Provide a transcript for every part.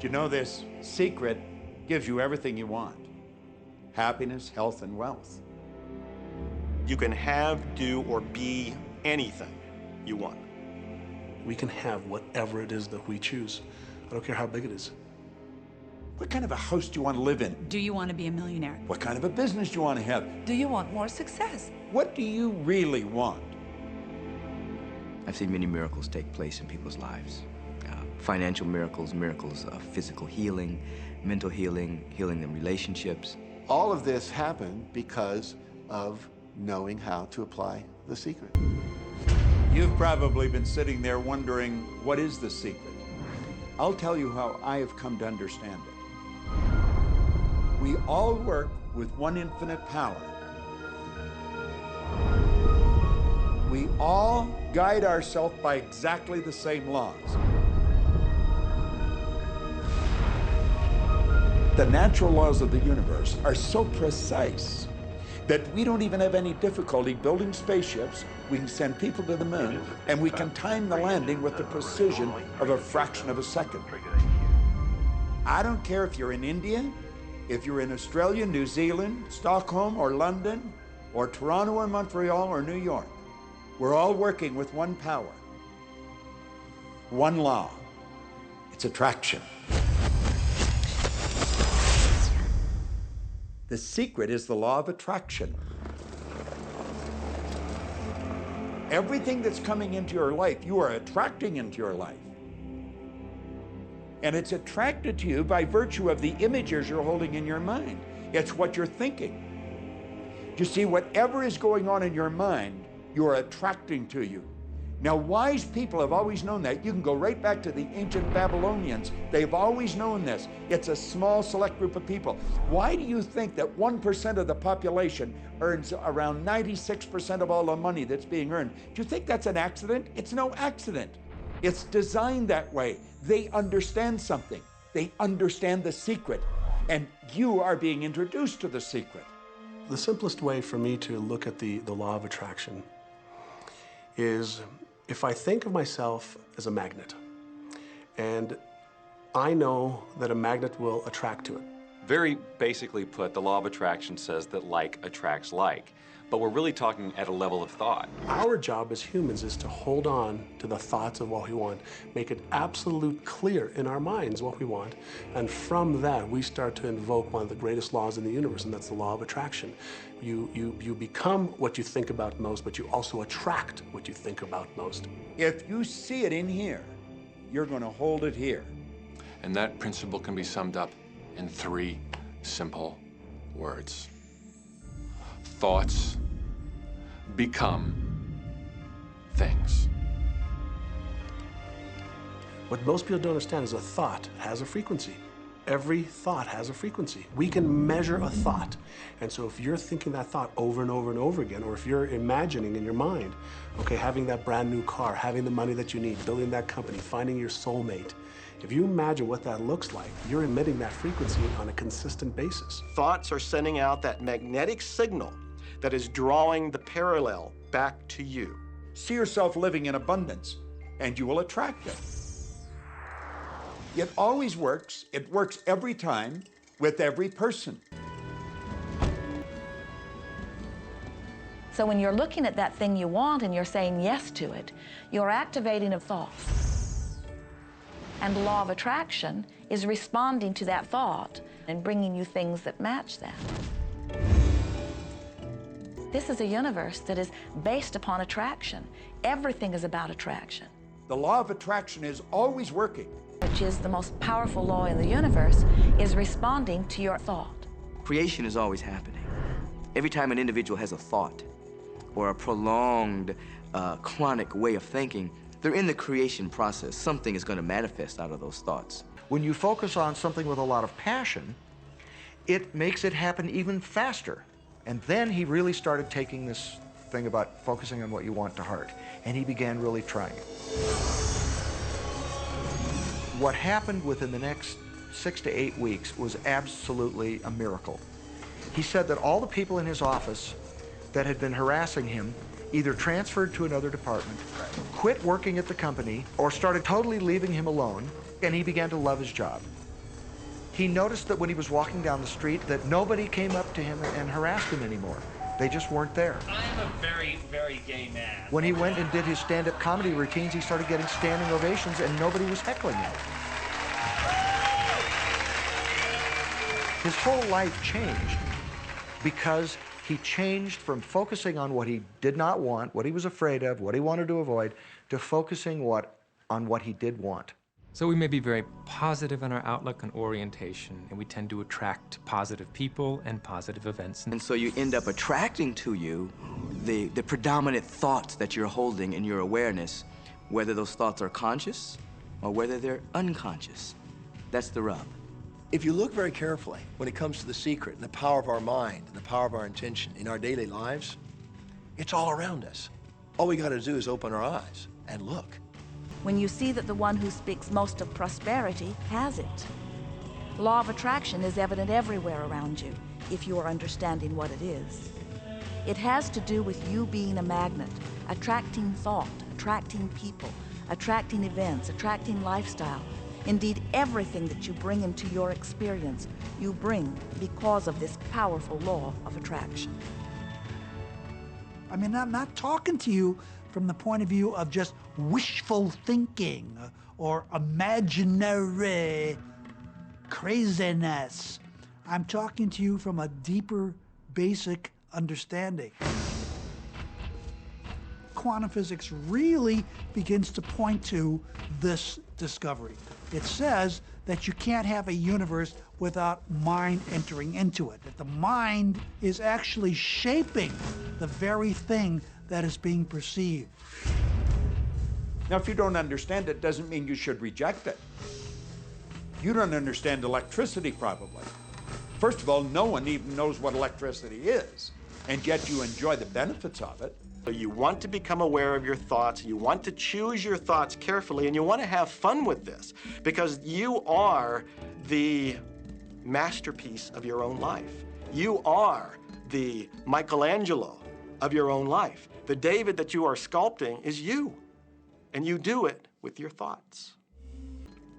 Do you know this secret gives you everything you want? Happiness, health, and wealth. You can have, do, or be anything you want. We can have whatever it is that we choose. I don't care how big it is. What kind of a house do you want to live in? Do you want to be a millionaire? What kind of a business do you want to have? Do you want more success? What do you really want? I've seen many miracles take place in people's lives. Financial miracles, miracles of physical healing, mental healing, healing in relationships. All of this happened because of knowing how to apply the secret. You've probably been sitting there wondering, what is the secret? I'll tell you how I have come to understand it. We all work with one infinite power. We all guide ourselves by exactly the same laws. The natural laws of the universe are so precise that we don't even have any difficulty building spaceships. We can send people to the moon, and we can time the landing with the precision of a fraction of a second. I don't care if you're in India, if you're in Australia, New Zealand, Stockholm, or London, or Toronto, or Montreal, or New York. We're all working with one power, one law. It's attraction. The secret is the law of attraction. Everything that's coming into your life, you are attracting into your life. And it's attracted to you by virtue of the images you're holding in your mind. It's what you're thinking. You see, whatever is going on in your mind, you're attracting to you. Now, wise people have always known that. You can go right back to the ancient Babylonians. They've always known this. It's a small, select group of people. Why do you think that 1% of the population earns around 96% of all the money that's being earned? Do you think that's an accident? It's no accident. It's designed that way. They understand something. They understand the secret. And you are being introduced to the secret. The simplest way for me to look at the law of attraction is if I think of myself as a magnet, and I know that a magnet will attract to it. Very basically put, the law of attraction says that like attracts like, but we're really talking at a level of thought. Our job as humans is to hold on to the thoughts of what we want, make it absolute clear in our minds what we want, and from that we start to invoke one of the greatest laws in the universe, and that's the law of attraction. You become what you think about most, but you also attract what you think about most. If you see it in here, you're going to hold it here. And that principle can be summed up in 3 simple words. Thoughts become things. What most people don't understand is a thought has a frequency. Every thought has a frequency. We can measure a thought. And so if you're thinking that thought over and over and over again, or if you're imagining in your mind, okay, having that brand new car, having the money that you need, building that company, finding your soulmate, if you imagine what that looks like, you're emitting that frequency on a consistent basis. Thoughts are sending out that magnetic signal that is drawing the parallel back to you. See yourself living in abundance, and you will attract it. It always works. It works every time with every person. So when you're looking at that thing you want and you're saying yes to it, you're activating a thought. And the law of attraction is responding to that thought and bringing you things that match that. This is a universe that is based upon attraction. Everything is about attraction. The law of attraction is always working. Which is the most powerful law in the universe, is responding to your thought. Creation is always happening. Every time an individual has a thought or a prolonged, chronic way of thinking, they're in the creation process. Something is going to manifest out of those thoughts. When you focus on something with a lot of passion, it makes it happen even faster. And then he really started taking this thing about focusing on what you want to heart, and he began really trying it. What happened within the next 6 to 8 weeks was absolutely a miracle. He said that all the people in his office that had been harassing him either transferred to another department, quit working at the company, or started totally leaving him alone, and he began to love his job. he noticed that when he was walking down the street that nobody came up to him and harassed him anymore. They just weren't there. I'm a very, very gay man. When he went and did his stand-up comedy routines, he started getting standing ovations and nobody was heckling him. His whole life changed because he changed from focusing on what he did not want, what he was afraid of, what he wanted to avoid, to focusing on what he did want. So we may be very positive in our outlook and orientation, and we tend to attract positive people and positive events. And so you end up attracting to you the predominant thoughts that you're holding in your awareness, whether those thoughts are conscious or whether they're unconscious. That's the rub. If you look very carefully when it comes to the secret and the power of our mind and the power of our intention in our daily lives, it's all around us. All we got to do is open our eyes and look. When you see that the one who speaks most of prosperity has it. Law of attraction is evident everywhere around you, if you are understanding what it is. It has to do with you being a magnet, attracting thought, attracting people, attracting events, attracting lifestyle. Indeed, everything that you bring into your experience, you bring because of this powerful law of attraction. I mean, I'm not talking to you from the point of view of just wishful thinking or imaginary craziness. I'm talking to you from a deeper, basic understanding. Quantum physics really begins to point to this discovery. It says that you can't have a universe without mind entering into it, that the mind is actually shaping the very thing that is being perceived. Now, if you don't understand it, doesn't mean you should reject it. You don't understand electricity, probably. First of all, no one even knows what electricity is, and yet you enjoy the benefits of it. You want to become aware of your thoughts, you want to choose your thoughts carefully, and you want to have fun with this, because you are the masterpiece of your own life. You are the Michelangelo of your own life. The David that you are sculpting is you, and you do it with your thoughts.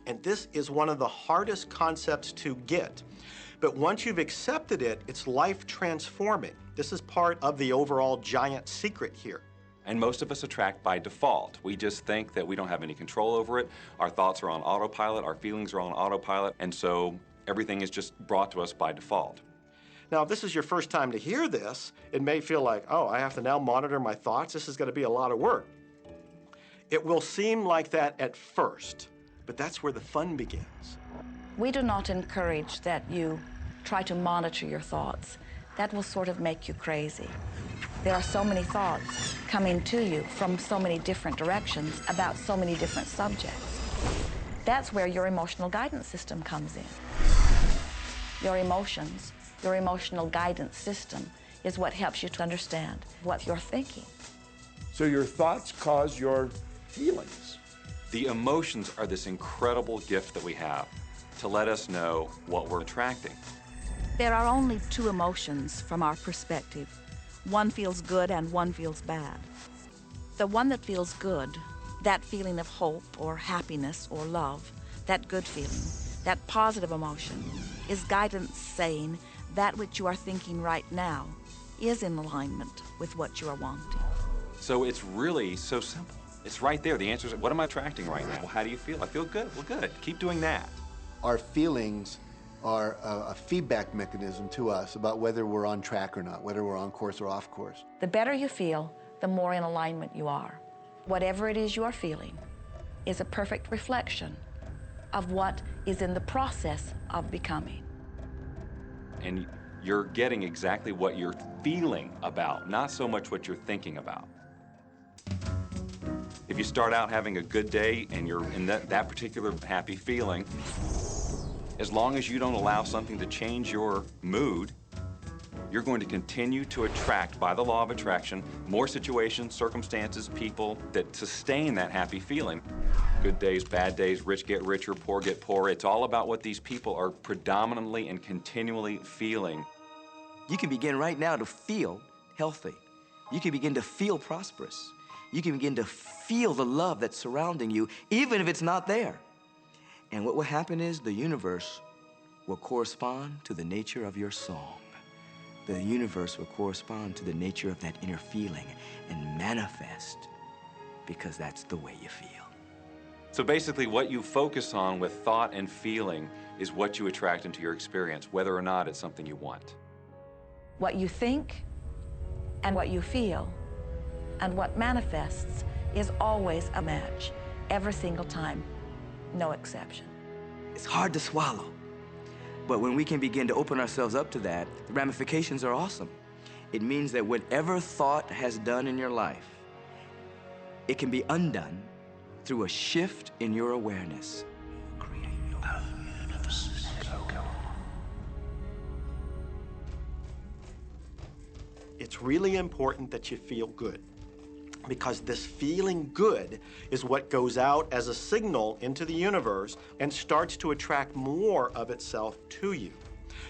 And this is one of the hardest concepts to get. But once you've accepted it, it's life transforming. This is part of the overall giant secret here. And most of us attract by default. We just think that we don't have any control over it. Our thoughts are on autopilot, our feelings are on autopilot, and so everything is just brought to us by default. Now, if this is your first time to hear this, it may feel like, oh, I have to now monitor my thoughts. This is going to be a lot of work. It will seem like that at first, but that's where the fun begins. We do not encourage that you try to monitor your thoughts. That will sort of make you crazy. There are so many thoughts coming to you from so many different directions about so many different subjects. That's where your emotional guidance system comes in. Your emotions, your emotional guidance system is what helps you to understand what you're thinking. So your thoughts cause your feelings. The emotions are this incredible gift that we have to let us know what we're attracting. There are only two emotions from our perspective. One feels good and one feels bad. The one that feels good, that feeling of hope or happiness or love, that good feeling, that positive emotion, is guidance saying that which you are thinking right now is in alignment with what you are wanting. So it's really so simple. It's right there. The answer is, what am I attracting right now? Well, how do you feel? I feel good. Well, good. Keep doing that. Our feelings are a feedback mechanism to us about whether we're on track or not, whether we're on course or off course. The better you feel, the more in alignment you are. Whatever it is you are feeling is a perfect reflection of what is in the process of becoming. And you're getting exactly what you're feeling about, not so much what you're thinking about. If you start out having a good day and you're in that particular happy feeling, as long as you don't allow something to change your mood, you're going to continue to attract, by the law of attraction, more situations, circumstances, people that sustain that happy feeling. Good days, bad days, rich get richer, poor get poorer. It's all about what these people are predominantly and continually feeling. You can begin right now to feel healthy. You can begin to feel prosperous. You can begin to feel the love that's surrounding you, even if it's not there. And what will happen is the universe will correspond to the nature of your song. The universe will correspond to the nature of that inner feeling and manifest because that's the way you feel. So basically what you focus on with thought and feeling is what you attract into your experience, whether or not it's something you want. What you think and what you feel and what manifests is always a match, every single time, no exception. It's hard to swallow, but when we can begin to open ourselves up to that, the ramifications are awesome. It means that whatever thought has done in your life, it can be undone through a shift in your awareness. It's really important that you feel good, because this feeling good is what goes out as a signal into the universe and starts to attract more of itself to you.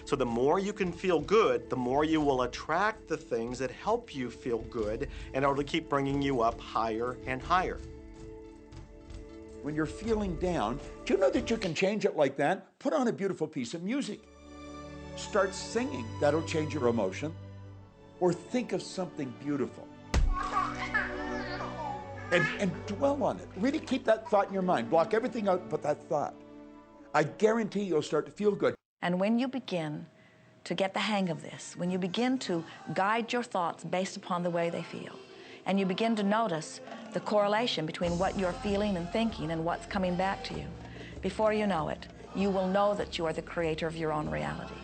So the more you can feel good, the more you will attract the things that help you feel good, and it'll keep bringing you up higher and higher. When you're feeling down, do you know that you can change it like that? Put on a beautiful piece of music. Start singing. That'll change your emotion. Or think of something beautiful. And dwell on it. Really keep that thought in your mind. Block everything out but that thought. I guarantee you'll start to feel good. And when you begin to get the hang of this, when you begin to guide your thoughts based upon the way they feel, and you begin to notice the correlation between what you're feeling and thinking and what's coming back to you, before you know it, you will know that you are the creator of your own reality.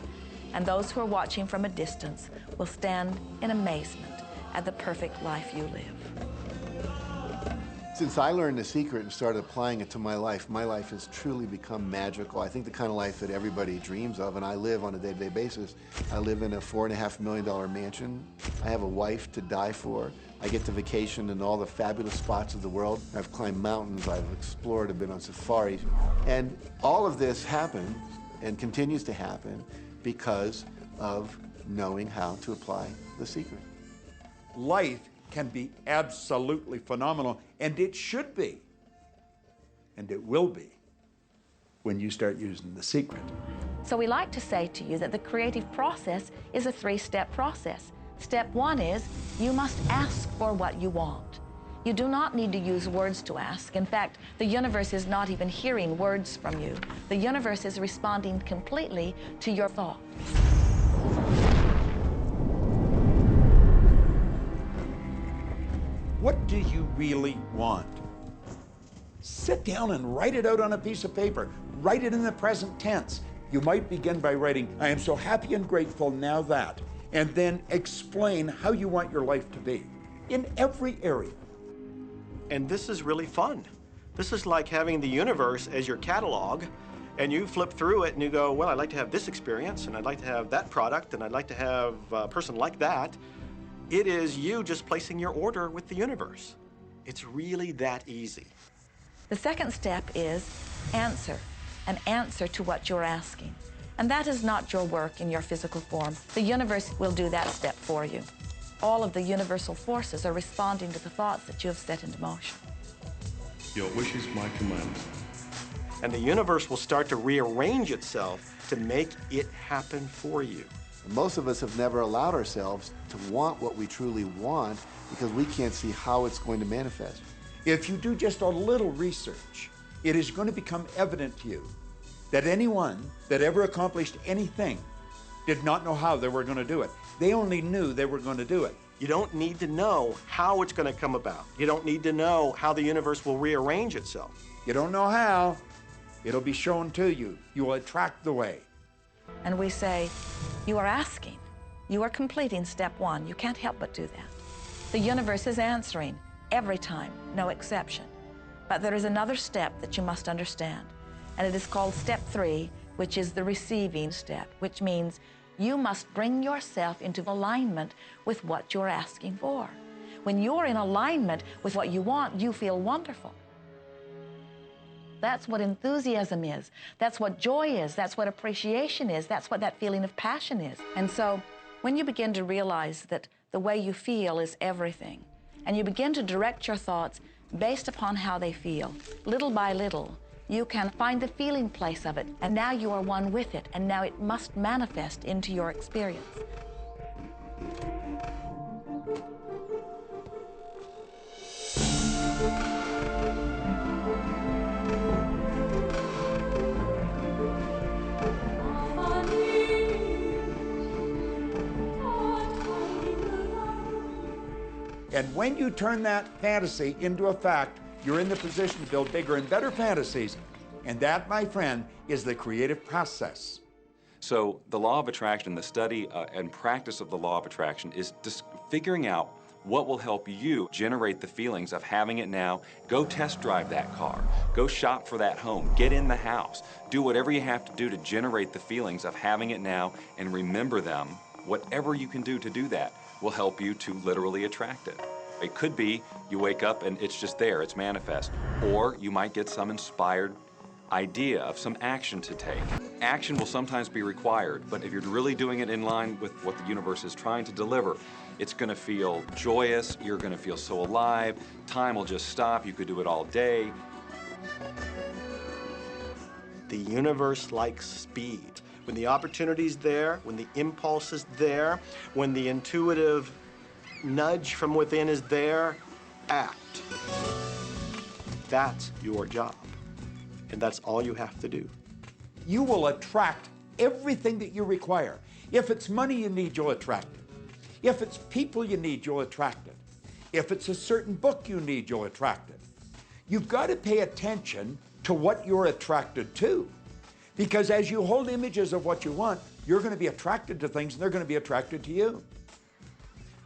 And those who are watching from a distance will stand in amazement at the perfect life you live. Since I learned the secret and started applying it to my life has truly become magical. I think the kind of life that everybody dreams of, and I live on a day-to-day basis. I live in a $4.5 million mansion. I have a wife to die for. I get to vacation in all the fabulous spots of the world. I've climbed mountains, I've explored, I've been on safaris. And all of this happened and continues to happen because of knowing how to apply the secret. Life can be absolutely phenomenal, and it should be, and it will be, when you start using the secret. So we like to say to you that the creative process is a three-step process. Step one is you must ask for what you want. You do not need to use words to ask. In fact, the universe is not even hearing words from you. The universe is responding completely to your thoughts. What do you really want? Sit down and write it out on a piece of paper. Write it in the present tense. You might begin by writing, I am so happy and grateful now that, and then explain how you want your life to be in every area. And this is really fun. This is like having the universe as your catalog, and you flip through it and you go, well, I'd like to have this experience, and I'd like to have that product, and I'd like to have a person like that. It is you just placing your order with the universe. It's really that easy. The second step is answer, an answer to what you're asking. And that is not your work in your physical form. The universe will do that step for you. All of the universal forces are responding to the thoughts that you have set into motion. Your wish is my command. And the universe will start to rearrange itself to make it happen for you. Most of us have never allowed ourselves to want what we truly want because we can't see how it's going to manifest. If you do just a little research, it is going to become evident to you that anyone that ever accomplished anything did not know how they were going to do it. They only knew they were going to do it. You don't need to know how it's going to come about. You don't need to know how the universe will rearrange itself. You don't know how, it'll be shown to you. You will attract the way. And we say, you are asking. You are completing step one. You can't help but do that. The universe is answering every time, no exception. But there is another step that you must understand, and it is called step 3, which is the receiving step, which means you must bring yourself into alignment with what you're asking for. When you're in alignment with what you want, you feel wonderful. That's what enthusiasm is. That's what joy is. That's what appreciation is. That's what that feeling of passion is. And so when you begin to realize that the way you feel is everything, and you begin to direct your thoughts based upon how they feel, little by little, you can find the feeling place of it, and now you are one with it, and now it must manifest into your experience. And when you turn that fantasy into a fact, you're in the position to build bigger and better fantasies. And that, my friend, is the creative process. So the law of attraction, the study and practice of the law of attraction is just figuring out what will help you generate the feelings of having it now. Go test drive that car. Go shop for that home. Get in the house. Do whatever you have to do to generate the feelings of having it now and remember them. Whatever you can do to do that will help you to literally attract it. It could be you wake up and it's just there, it's manifest. Or you might get some inspired idea of some action to take. Action will sometimes be required, but if you're really doing it in line with what the universe is trying to deliver, it's going to feel joyous, you're going to feel so alive, time will just stop, you could do it all day. The universe likes speed. When the opportunity's there, when the impulse is there, when the intuitive nudge from within is there, act. That's your job. And that's all you have to do. You will attract everything that you require. If it's money you need, you'll attract it. If it's people you need, you'll attract it. If it's a certain book you need, you'll attract it. You've got to pay attention to what you're attracted to. Because as you hold images of what you want, you're going to be attracted to things and they're going to be attracted to you.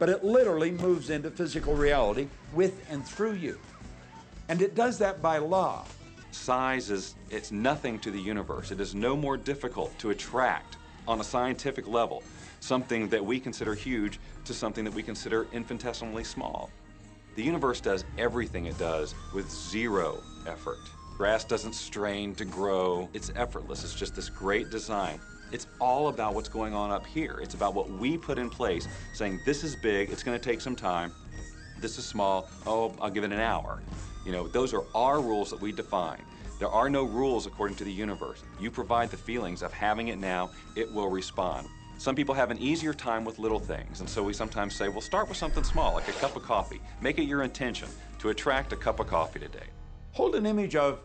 But it literally moves into physical reality with and through you. And it does that by law. Size it's nothing to the universe. It is no more difficult to attract on a scientific level something that we consider huge to something that we consider infinitesimally small. The universe does everything it does with zero effort. Grass doesn't strain to grow. It's effortless. It's just this great design. It's all about what's going on up here. It's about what we put in place, saying this is big, it's going to take some time. This is small, oh, I'll give it an hour. You know, those are our rules that we define. There are no rules according to the universe. You provide the feelings of having it now, it will respond. Some people have an easier time with little things, and so we sometimes say, well, start with something small, like a cup of coffee. Make it your intention to attract a cup of coffee today. Hold an image of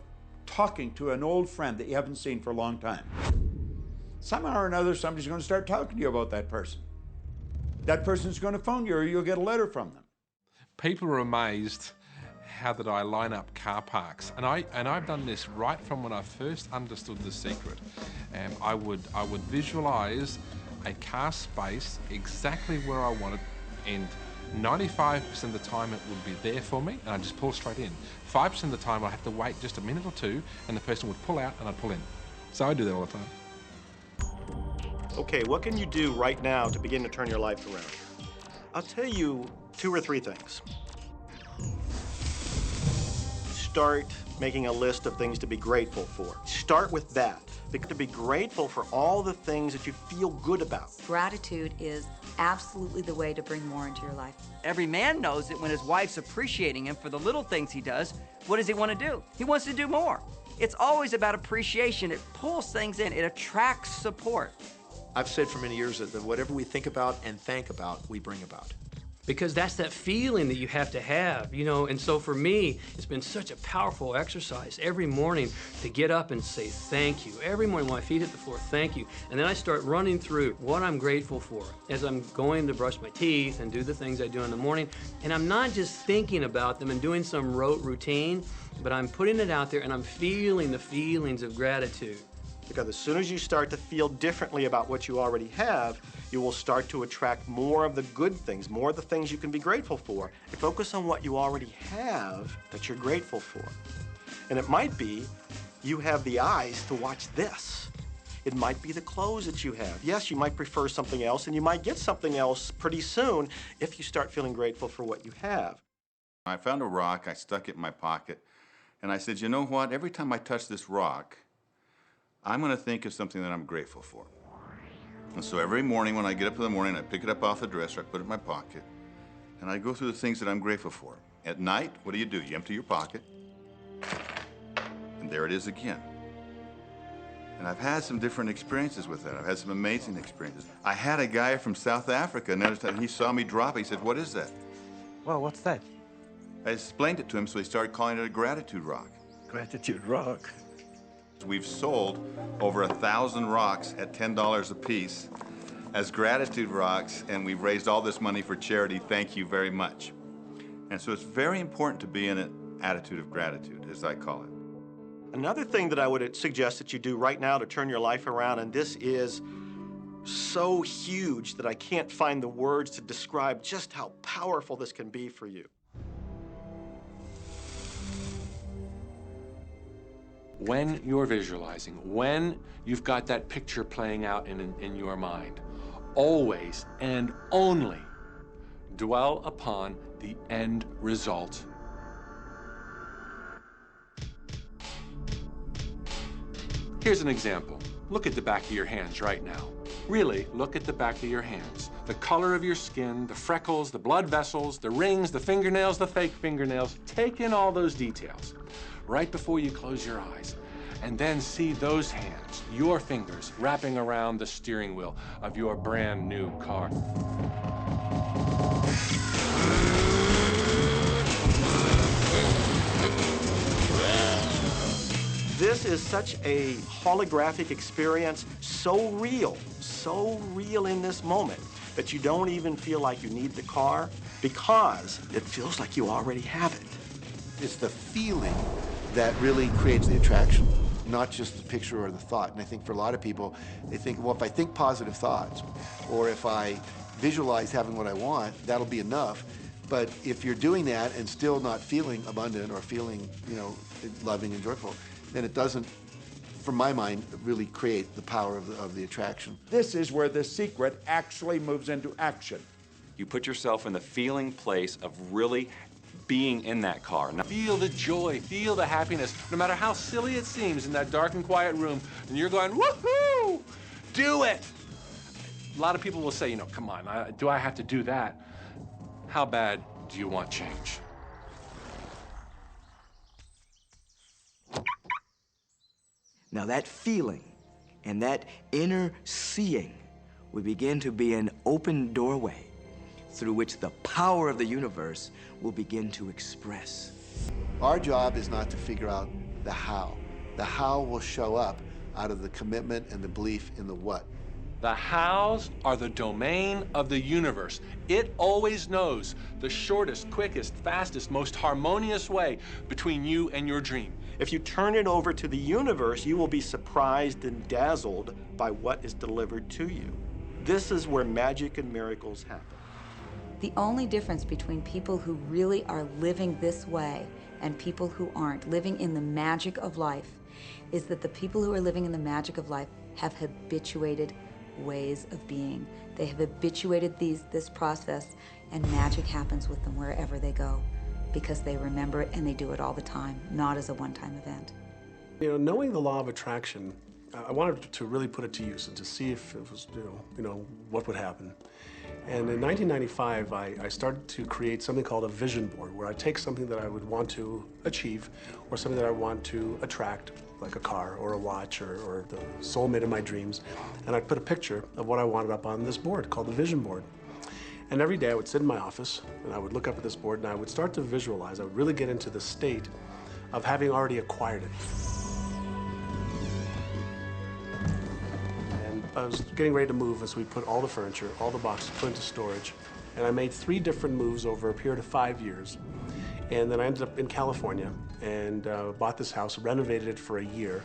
talking to an old friend that you haven't seen for a long time. Somehow or another, somebody's going to start talking to you about that person. That person's going to phone you or you'll get a letter from them. People are amazed how that I line up car parks, and I've done this right from when I first understood The Secret. I would visualize a car space exactly where I want it, and 95% of the time it would be there for me, and I'd just pull straight in. 5% of the time I'd have to wait just a minute or two, and the person would pull out and I'd pull in. So I do that all the time. Okay, what can you do right now to begin to turn your life around? I'll tell you 2 or 3 things. Start making a list of things to be grateful for. Start with that. To be grateful for all the things that you feel good about. Gratitude is absolutely the way to bring more into your life. Every man knows that when his wife's appreciating him for the little things he does, what does he want to do? He wants to do more. It's always about appreciation. It pulls things in. It attracts support. I've said for many years that whatever we think about and thank about, we bring about. Because that's that feeling that you have to have, you know, and so for me, it's been such a powerful exercise every morning to get up and say thank you. Every morning when my feet hit the floor, thank you. And then I start running through what I'm grateful for as I'm going to brush my teeth and do the things I do in the morning. And I'm not just thinking about them and doing some rote routine, but I'm putting it out there and I'm feeling the feelings of gratitude. Because as soon as you start to feel differently about what you already have, you will start to attract more of the good things, more of the things you can be grateful for. And focus on what you already have that you're grateful for. And it might be you have the eyes to watch this. It might be the clothes that you have. Yes, you might prefer something else, and you might get something else pretty soon if you start feeling grateful for what you have. I found a rock, I stuck it in my pocket, and I said, you know what, every time I touch this rock, I'm going to think of something that I'm grateful for. And so every morning when I get up in the morning, I pick it up off the dresser, I put it in my pocket, and I go through the things that I'm grateful for. At night, what do? You empty your pocket, and And there it is again. And I've had some different experiences with that. I've had some amazing experiences. I had a guy from South Africa, noticed that he saw me drop it. He said, "What is that?" Well, what's that? I explained it to him, so he started calling it a gratitude rock. Gratitude rock. We've sold over 1,000 rocks at $10 a piece as gratitude rocks, and we've raised all this money for charity. Thank you very much. And so it's very important to be in an attitude of gratitude, as I call it. Another thing that I would suggest that you do right now to turn your life around, and this is so huge that I can't find the words to describe just how powerful this can be for you. When you're visualizing, when you've got that picture playing out in your mind, always and only dwell upon the end result. Here's an example. Look at the back of your hands right now. Really, look at the back of your hands. The color of your skin, the freckles, the blood vessels, the rings, the fingernails, the fake fingernails. Take in all those details right before you close your eyes. And then see those hands, your fingers, wrapping around the steering wheel of your brand new car. This is such a holographic experience, so real in this moment, that you don't even feel like you need the car because it feels like you already have it. It's the feeling that really creates the attraction, not just the picture or the thought. And I think for a lot of people, they think, well, if I think positive thoughts, or if I visualize having what I want, that'll be enough. But if you're doing that and still not feeling abundant or feeling, loving and joyful, then it doesn't, from my mind, really create the power of the attraction. This is where the secret actually moves into action. You put yourself in the feeling place of really being in that car. Now, Feel the joy, feel the happiness, no matter how silly it seems in that dark and quiet room, and you're going, woohoo, do it. A lot of people will say, come on, do I have to do that? How bad do you want change? Now that feeling and that inner seeing will begin to be an open doorway through which the power of the universe will begin to express. Our job is not to figure out the how. The how will show up out of the commitment and the belief in the what. The hows are the domain of the universe. It always knows the shortest, quickest, fastest, most harmonious way between you and your dream. If you turn it over to the universe, you will be surprised and dazzled by what is delivered to you. This is where magic and miracles happen. The only difference between people who really are living this way and people who aren't, living in the magic of life, is that the people who are living in the magic of life have habituated ways of being. They have habituated this process, and magic happens with them wherever they go because they remember it and they do it all the time, not as a one-time event. Knowing the law of attraction, I wanted to really put it to use and to see if it was, what would happen. And in 1995, I started to create something called a vision board, where I take something that I would want to achieve or something that I want to attract, like a car or a watch or the soulmate of my dreams, and I'd put a picture of what I wanted up on this board called the vision board. And every day I would sit in my office and I would look up at this board and I would start to visualize. I would really get into the state of having already acquired it. And I was getting ready to move as we put all the furniture, all the boxes put into storage. And I made 3 different moves over a period of 5 years. And then I ended up in California and bought this house, renovated it for a year,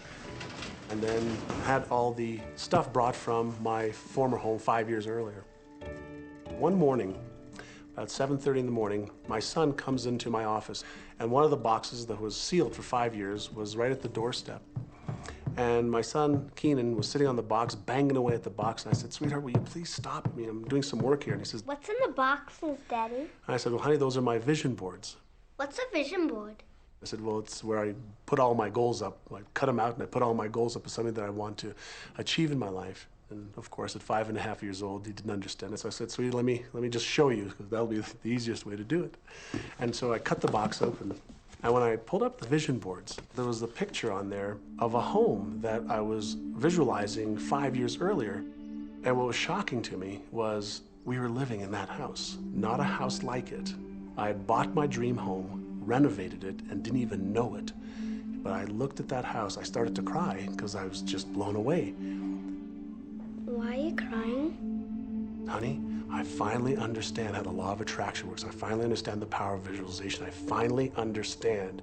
and then had all the stuff brought from my former home 5 years earlier. One morning, about 7:30 in the morning, my son comes into my office, and one of the boxes that was sealed for 5 years was right at the doorstep. And my son, Keenan, was sitting on the box, banging away at the box, and I said, "Sweetheart, will you please stop? I'm doing some work here." And he says, "What's in the boxes, Daddy?" And I said, "Well, honey, those are my vision boards." "What's a vision board?" I said, "Well, it's where I put all my goals up. I cut them out and I put all my goals up as something that I want to achieve in my life." And of course, at 5.5 years old, he didn't understand it. So I said, "Sweetie, let me just show you, because that'll be the easiest way to do it." And so I cut the box open, And when I pulled up the vision boards, there was a picture on there of a home that I was visualizing 5 years earlier. And what was shocking to me was we were living in that house, not a house like it. I had bought my dream home, renovated it, and didn't even know it. But I looked at that house, I started to cry because I was just blown away. Why are you crying? Honey, I finally understand how the law of attraction works. I finally understand the power of visualization. I finally understand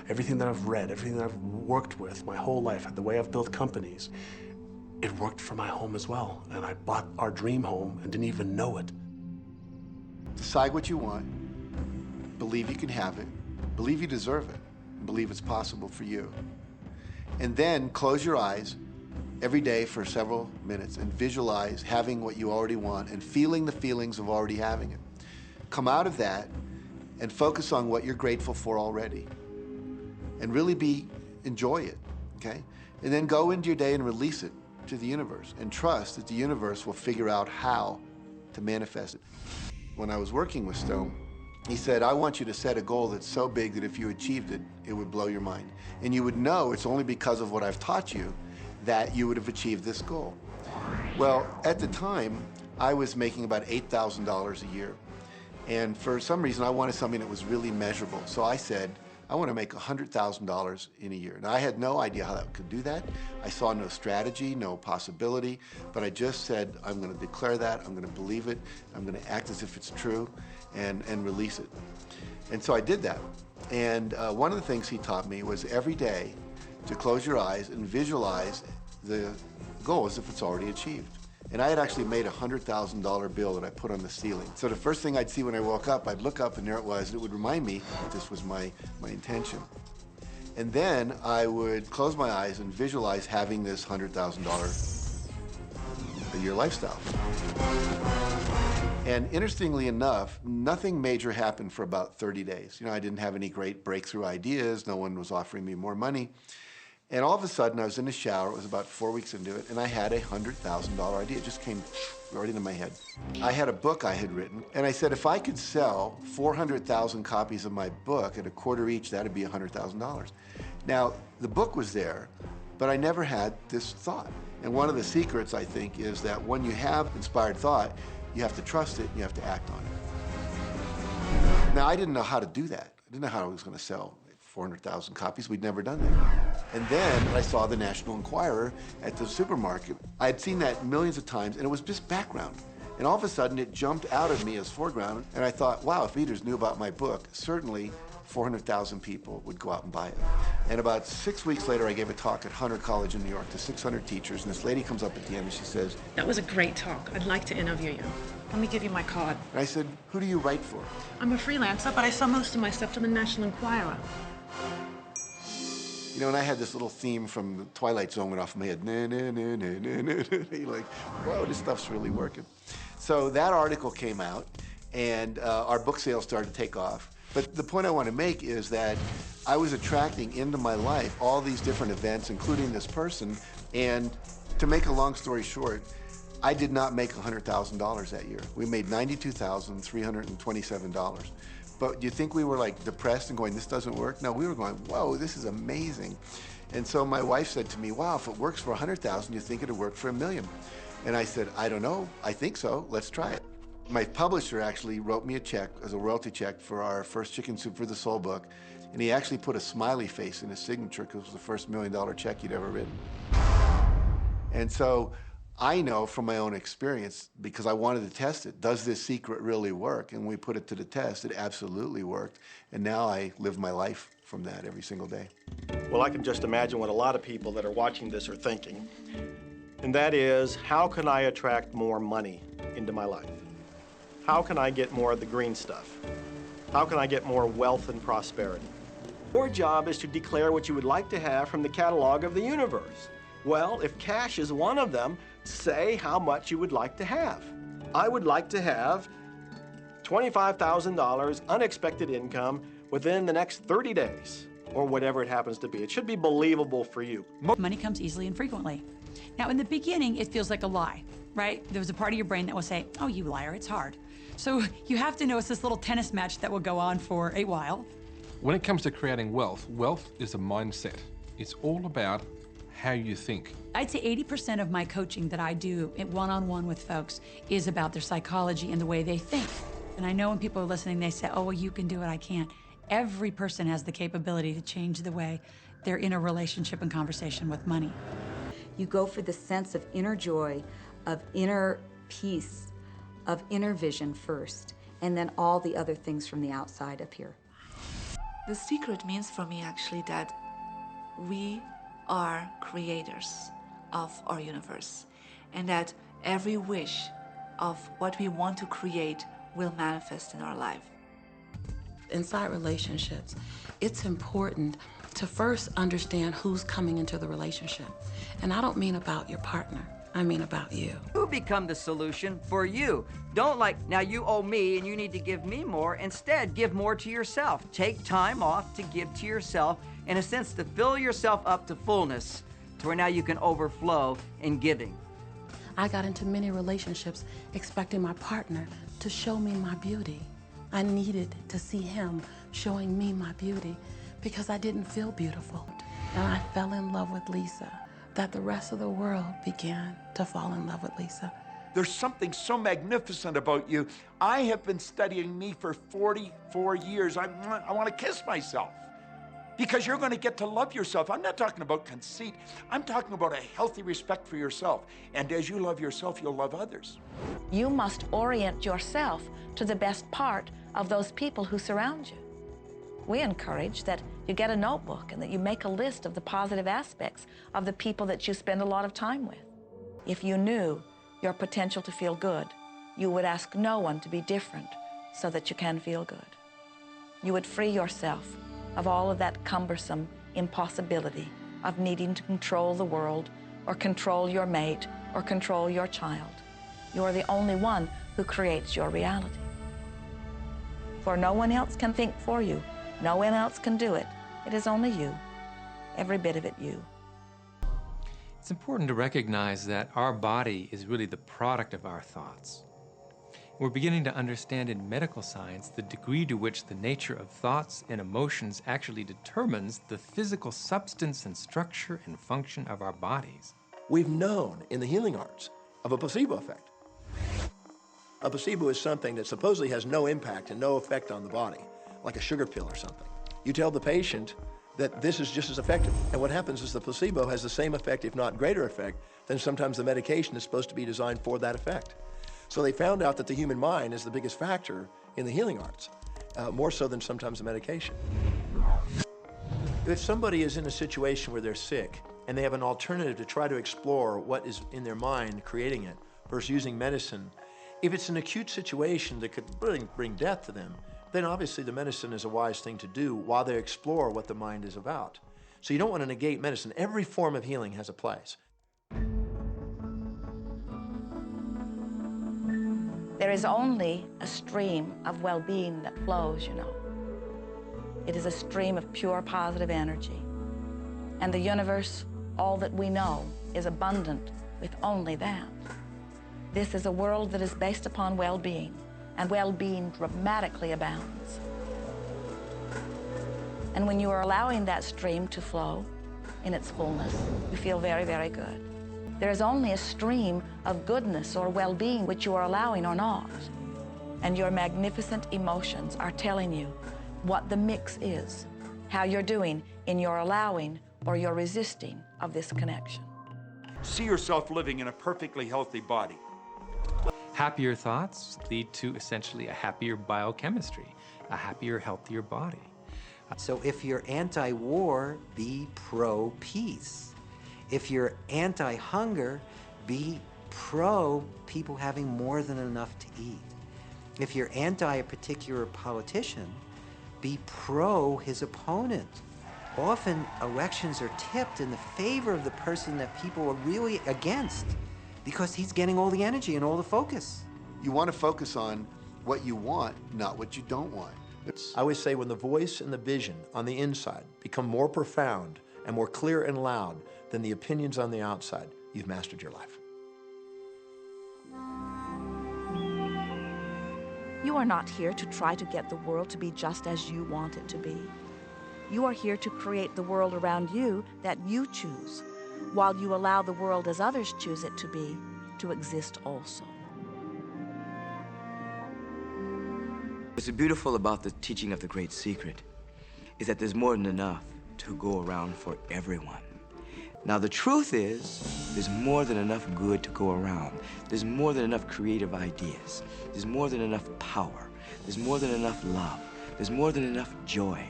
everything that I've read, everything that I've worked with my whole life, the way I've built companies. It worked for my home as well. And I bought our dream home and didn't even know it. Decide what you want. Believe you can have it. Believe you deserve it. And believe it's possible for you. And then close your eyes every day for several minutes and visualize having what you already want and feeling the feelings of already having it. Come out of that and focus on what you're grateful for already. And really enjoy it, okay? And then go into your day and release it to the universe and trust that the universe will figure out how to manifest it. When I was working with Stone, he said, I want you to set a goal that's so big that if you achieved it, it would blow your mind. And you would know it's only because of what I've taught you that you would have achieved this goal. Well, at the time, I was making about $8,000 a year. And for some reason, I wanted something that was really measurable. So I said, I want to make $100,000 in a year. Now, I had no idea how that could do that. I saw no strategy, no possibility, but I just said, I'm going to declare that, I'm going to believe it, I'm going to act as if it's true, and release it. And so I did that. And one of the things he taught me was every day to close your eyes and visualize the goal as if it's already achieved. And I had actually made a $100,000 bill that I put on the ceiling. So the first thing I'd see when I woke up, I'd look up and there it was, and it would remind me that this was my intention. And then I would close my eyes and visualize having this $100,000 a year lifestyle. And interestingly enough, nothing major happened for about 30 days. You know, I didn't have any great breakthrough ideas. No one was offering me more money. And all of a sudden, I was in the shower. It was about 4 weeks into it, and I had a $100,000 idea. It just came right into my head. I had a book I had written, and I said, if I could sell 400,000 copies of my book at a quarter each, that'd be $100,000. Now, the book was there, but I never had this thought. And one of the secrets, I think, is that when you have inspired thought, you have to trust it, and you have to act on it. Now, I didn't know how to do that. I didn't know how I was going to sell 400,000 copies. We'd never done that. And then I saw the National Enquirer at the supermarket. I had seen that millions of times, and it was just background. And all of a sudden, it jumped out of me as foreground, and I thought, wow, if readers knew about my book, certainly 400,000 people would go out and buy it. And about 6 weeks later, I gave a talk at Hunter College in New York to 600 teachers, and this lady comes up at the end and she says, that was a great talk. I'd like to interview you. Let me give you my card. And I said, who do you write for? I'm a freelancer, but I sell most of my stuff to the National Enquirer. You know, and I had this little theme from the Twilight Zone went off in my head. Na, na, na, na, na, na, na. You're like, whoa, this stuff's really working. So that article came out, and our book sales started to take off. But the point I want to make is that I was attracting into my life all these different events, including this person. And to make a long story short, I did not make $100,000 that year. We made $92,327. But do you think we were like depressed and going, this doesn't work? No, we were going, whoa, this is amazing. And so my wife said to me, wow, if it works for 100,000, you think it'd work for $1 million? And I said, I don't know, I think so, let's try it. My publisher actually wrote me a check as a royalty check for our first Chicken Soup for the Soul book. And he actually put a smiley face in his signature because it was the first $1 million check he'd ever written. And so I know from my own experience, because I wanted to test it, does this secret really work? And when we put it to the test, it absolutely worked. And now I live my life from that every single day. Well, I can just imagine what a lot of people that are watching this are thinking. And that is, how can I attract more money into my life? How can I get more of the green stuff? How can I get more wealth and prosperity? Your job is to declare what you would like to have from the catalog of the universe. Well, if cash is one of them, say how much you would like to have. I would like to have $25,000 unexpected income within the next 30 days, or whatever it happens to be. It should be believable for you. Money comes easily and frequently. Now, in the beginning, it feels like a lie, right? There was a part of your brain that will say, oh, you liar, it's hard. So you have to know it's this little tennis match that will go on for a while. When it comes to creating wealth, wealth is a mindset. It's all about how you think. I'd say 80% of my coaching that I do one-on-one with folks is about their psychology and the way they think. And I know when people are listening, they say, oh, well, you can do it, I can't. Every person has the capability to change the way they're in a relationship and conversation with money. You go for the sense of inner joy, of inner peace, of inner vision first, and then all the other things from the outside appear. The secret means for me actually that we are creators of our universe, and that every wish of what we want to create will manifest in our life. Inside relationships, it's important to first understand who's coming into the relationship. And I don't mean about your partner, I mean about you. You become the solution for you. Don't like, now you owe me and you need to give me more. Instead, give more to yourself. Take time off to give to yourself, in a sense, to fill yourself up to fullness, to where now you can overflow in giving. I got into many relationships expecting my partner to show me my beauty. I needed to see him showing me my beauty because I didn't feel beautiful. And I fell in love with Lisa, that the rest of the world began to fall in love with Lisa. There's something so magnificent about you. I have been studying me for 44 years. I want to kiss myself because you're going to get to love yourself. I'm not talking about conceit. I'm talking about a healthy respect for yourself. And as you love yourself, you'll love others. You must orient yourself to the best part of those people who surround you. We encourage that you get a notebook and that you make a list of the positive aspects of the people that you spend a lot of time with. If you knew your potential to feel good, you would ask no one to be different so that you can feel good. You would free yourself of all of that cumbersome impossibility of needing to control the world or control your mate or control your child. You are the only one who creates your reality. For no one else can think for you. No one else can do it. It is only you. Every bit of it you. It's important to recognize that our body is really the product of our thoughts. We're beginning to understand in medical science the degree to which the nature of thoughts and emotions actually determines the physical substance and structure and function of our bodies. We've known in the healing arts of a placebo effect. A placebo is something that supposedly has no impact and no effect on the body, like a sugar pill or something. You tell the patient that this is just as effective, and what happens is the placebo has the same effect, if not greater effect, than sometimes the medication is supposed to be designed for that effect. So they found out that the human mind is the biggest factor in the healing arts, more so than sometimes the medication. If somebody is in a situation where they're sick and they have an alternative to try to explore what is in their mind creating it versus using medicine, if it's an acute situation that could really bring death to them, then obviously the medicine is a wise thing to do while they explore what the mind is about. So you don't want to negate medicine. Every form of healing has a place. There is only a stream of well-being that flows, you know. It is a stream of pure positive energy. And the universe, all that we know, is abundant with only that. This is a world that is based upon well-being, and well-being dramatically abounds. And when you are allowing that stream to flow in its fullness, you feel very, very good. There is only a stream of goodness or well-being which you are allowing or not. And your magnificent emotions are telling you what the mix is, how you're doing in your allowing or your resisting of this connection. See yourself living in a perfectly healthy body. Happier thoughts lead to essentially a happier biochemistry, a happier, healthier body. So if you're anti-war, be pro-peace. If you're anti-hunger, be pro people having more than enough to eat. If you're anti a particular politician, be pro his opponent. Often elections are tipped in the favor of the person that people are really against because he's getting all the energy and all the focus. You want to focus on what you want, not what you don't want. I always say when the voice and the vision on the inside become more profound and more clear and loud than the opinions on the outside, you've mastered your life. You are not here to try to get the world to be just as you want it to be. You are here to create the world around you that you choose, while you allow the world as others choose it to be, to exist also. What's beautiful about the teaching of the Great Secret is that there's more than enough to go around for everyone. Now, the truth is, there's more than enough good to go around. There's more than enough creative ideas. There's more than enough power. There's more than enough love. There's more than enough joy.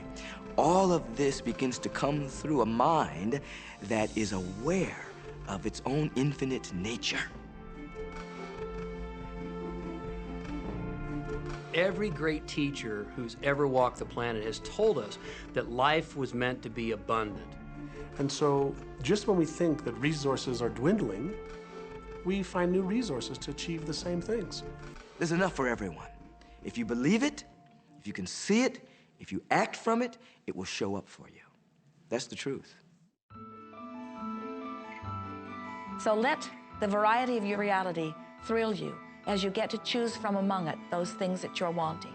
All of this begins to come through a mind that is aware of its own infinite nature. Every great teacher who's ever walked the planet has told us that life was meant to be abundant. And so, just when we think that resources are dwindling, we find new resources to achieve the same things. There's enough for everyone. If you believe it, if you can see it, if you act from it, it will show up for you. That's the truth. So let the variety of your reality thrill you as you get to choose from among it those things that you're wanting.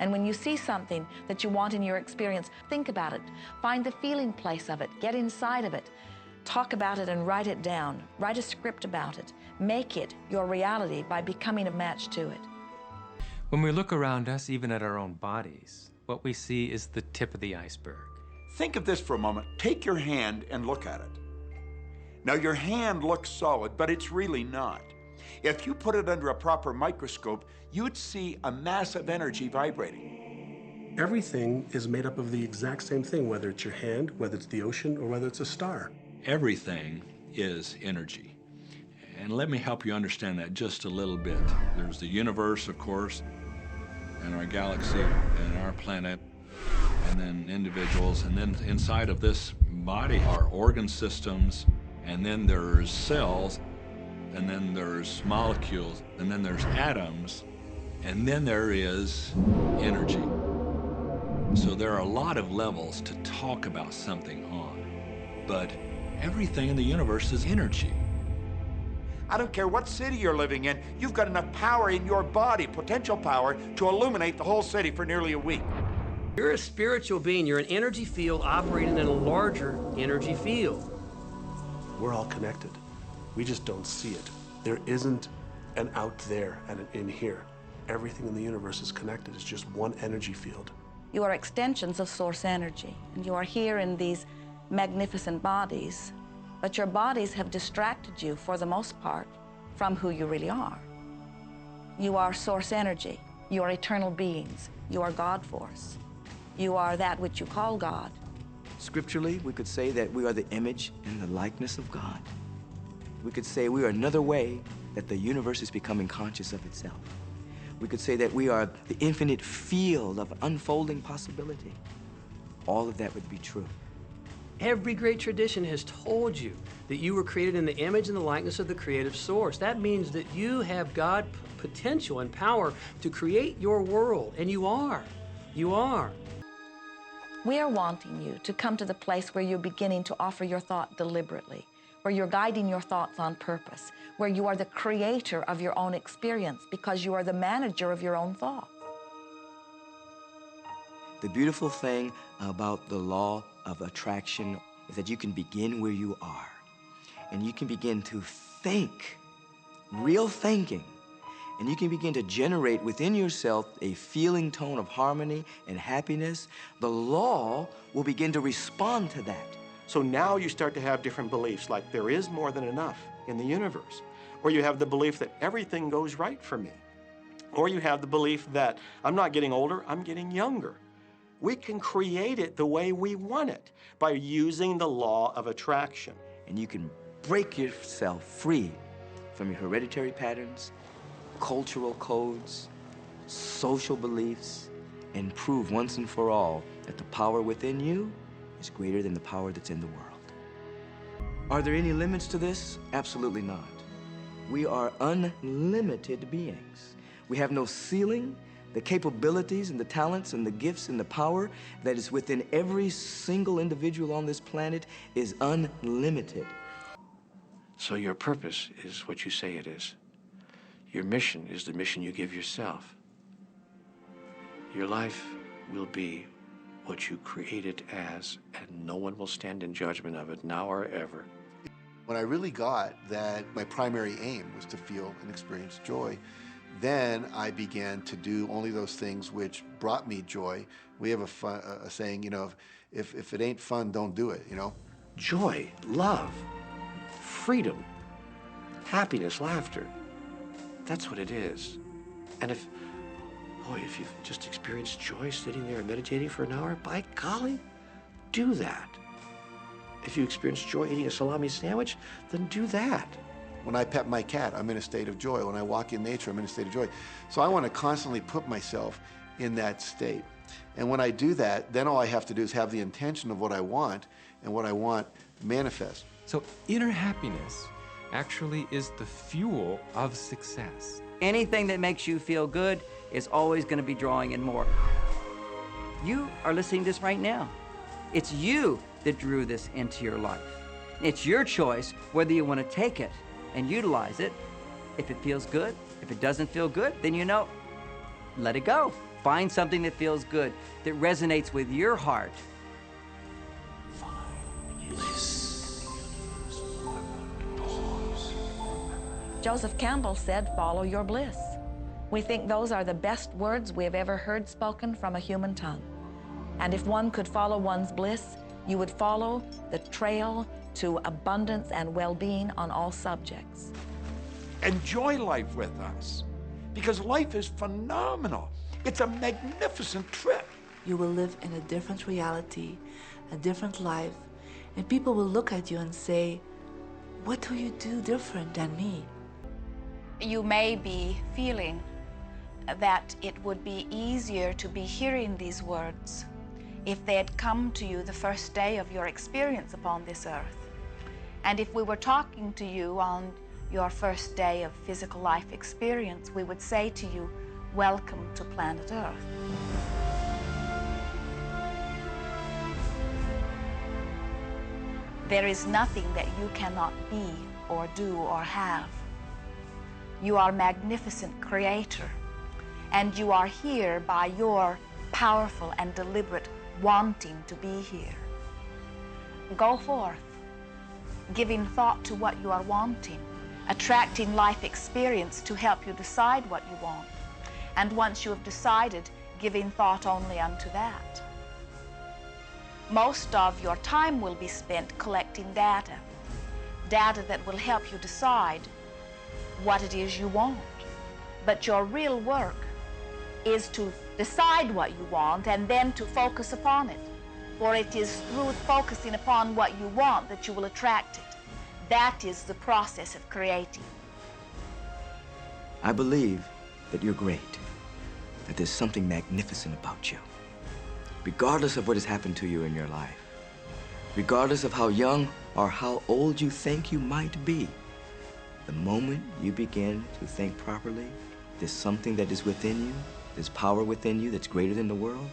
And when you see something that you want in your experience, think about it. Find the feeling place of it. Get inside of it. Talk about it and write it down. Write a script about it. Make it your reality by becoming a match to it. When we look around us, even at our own bodies, what we see is the tip of the iceberg. Think of this for a moment. Take your hand and look at it. Now, your hand looks solid, but it's really not. If you put it under a proper microscope, you'd see a mass of energy vibrating. Everything is made up of the exact same thing, whether it's your hand, whether it's the ocean, or whether it's a star. Everything is energy. And let me help you understand that just a little bit. There's the universe, of course, and our galaxy, and our planet, and then individuals, and then inside of this body are organ systems, and then there's cells, and then there's molecules, and then there's atoms, and then there is energy. So there are a lot of levels to talk about something on, but everything in the universe is energy. I don't care what city you're living in, you've got enough power in your body, potential power, to illuminate the whole city for nearly a week. You're a spiritual being. You're an energy field operating in a larger energy field. We're all connected. We just don't see it. There isn't an out there and an in here. Everything in the universe is connected. It's just one energy field. You are extensions of source energy, and you are here in these magnificent bodies, but your bodies have distracted you, for the most part, from who you really are. You are source energy. You are eternal beings. You are God force. You are that which you call God. Scripturally, we could say that we are the image and the likeness of God. We could say we are another way that the universe is becoming conscious of itself. We could say that we are the infinite field of unfolding possibility. All of that would be true. Every great tradition has told you that you were created in the image and the likeness of the creative source. That means that you have God potential and power to create your world, and you are. You are. We are wanting you to come to the place where you're beginning to offer your thought deliberately, where you're guiding your thoughts on purpose, where you are the creator of your own experience because you are the manager of your own thoughts. The beautiful thing about the law of attraction is that you can begin where you are, and you can begin to think, real thinking, and you can begin to generate within yourself a feeling tone of harmony and happiness. The law will begin to respond to that. So now you start to have different beliefs, like there is more than enough in the universe. Or you have the belief that everything goes right for me. Or you have the belief that I'm not getting older, I'm getting younger. We can create it the way we want it by using the law of attraction. And you can break yourself free from your hereditary patterns, cultural codes, social beliefs, and prove once and for all that the power within you is greater than the power that's in the world. Are there any limits to this? Absolutely not. We are unlimited beings. We have no ceiling. The capabilities and the talents and the gifts and the power that is within every single individual on this planet is unlimited. So your purpose is what you say it is. Your mission is the mission you give yourself. Your life will be what you create it as, and no one will stand in judgment of it now or ever. When I really got that my primary aim was to feel and experience joy, then I began to do only those things which brought me joy. We have a saying, you know, if it ain't fun, don't do it, you know? Joy, love, freedom, happiness, laughter. That's what it is. And if you've just experienced joy sitting there and meditating for an hour, by golly, do that. If you experience joy eating a salami sandwich, then do that. When I pet my cat, I'm in a state of joy. When I walk in nature, I'm in a state of joy. So I want to constantly put myself in that state. And when I do that, then all I have to do is have the intention of what I want, and what I want manifest. So inner happiness actually is the fuel of success. Anything that makes you feel good is always going to be drawing in more. You are listening to this right now. It's you that drew this into your life. It's your choice whether you want to take it and utilize it. If it feels good, if it doesn't feel good, then you know, let it go. Find something that feels good, that resonates with your heart. Joseph Campbell said, "Follow your bliss." We think those are the best words we have ever heard spoken from a human tongue. And if one could follow one's bliss, you would follow the trail to abundance and well-being on all subjects. Enjoy life with us, because life is phenomenal. It's a magnificent trip. You will live in a different reality, a different life, and people will look at you and say, "What do you do different than me?" You may be feeling that it would be easier to be hearing these words if they had come to you the first day of your experience upon this earth. And if we were talking to you on your first day of physical life experience, we would say to you, "Welcome to planet Earth." There is nothing that you cannot be or do or have. You are a magnificent creator, and you are here by your powerful and deliberate wanting to be here. Go forth, giving thought to what you are wanting, attracting life experience to help you decide what you want, and once you have decided, giving thought only unto that. Most of your time will be spent collecting data that will help you decide what it is you want. But your real work is to decide what you want and then to focus upon it. For it is through focusing upon what you want that you will attract it. That is the process of creating. I believe that you're great, that there's something magnificent about you. Regardless of what has happened to you in your life, regardless of how young or how old you think you might be, the moment you begin to think properly, there's something that is within you, there's power within you that's greater than the world,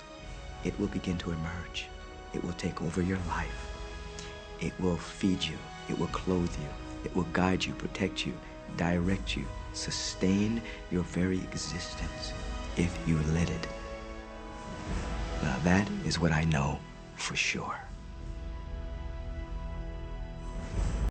it will begin to emerge. It will take over your life. It will feed you. It will clothe you. It will guide you, protect you, direct you, sustain your very existence if you let it. Now that is what I know for sure.